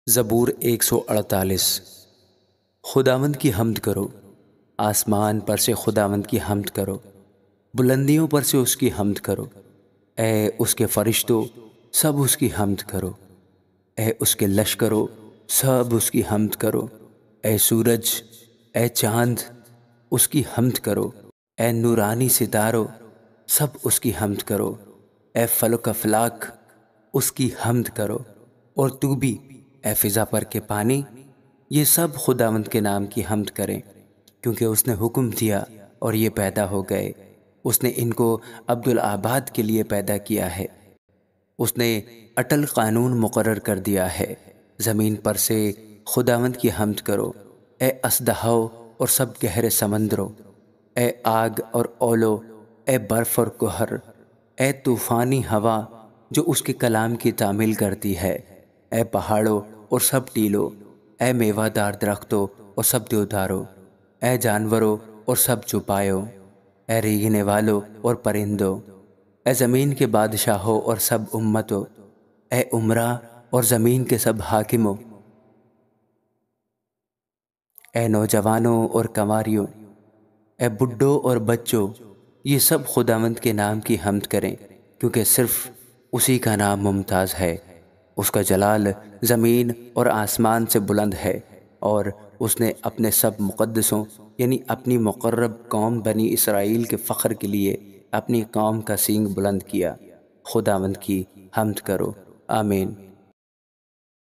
زبور 148۔ خداوند کی حمد کرو، آسمان پر سے خداوند کی حمد کرو، بلندیوں پر سے اس کی حمد کرو، اے اس کے فرشتوں سب اس کی حمد کرو، اے اس کے لشکرو سب اس کی حمد کرو، اے سورج، اے چاند اس کی حمد کرو، اے نورانی ستاروں سب اس کی حمد کرو، اے فلک افلاک اس کی حمد کرو، اور تو بھی اے فضا پر کے پانی، یہ سب خداوند کے نام کی حمد کریں، کیونکہ اس نے حکم دیا اور یہ پیدا ہو گئے۔ اس نے ان کو عبدالآباد کے لیے پیدا کیا ہے۔ اس نے اٹل قانون مقرر کر دیا ہے۔ زمین پر سے خداوند کی حمد کرو، اے اژدہاؤ اور سب گہرے سمندروں، اے آگ اور اولو، اے برف اور کہر، اے طوفانی ہوا جو اس کے کلام کی تعمیل کرتی ہے، اے پہاڑوں اور سب ٹیلوں، اے میوہ دار درختوں اور سب دیوداروں، اے جانوروں اور سب چوپایوں، اے ریگنے والوں اور پرندوں، اے زمین کے بادشاہوں اور سب امتوں، اے عمرا اور زمین کے سب حاکموں، اے نوجوانوں اور کنواریوں، اے بڈھوں اور بچوں، یہ سب خداوند کے نام کی حمد کریں، کیونکہ صرف اسی کا نام ممتاز ہے۔ اس کا جلال زمین اور آسمان سے بلند ہے، اور اس نے اپنے سب مقدسوں یعنی اپنی مقرب قوم بنی اسرائیل کے فخر کے لیے اپنی قوم کا سینگ بلند کیا۔ خداوند کی حمد کرو، آمین۔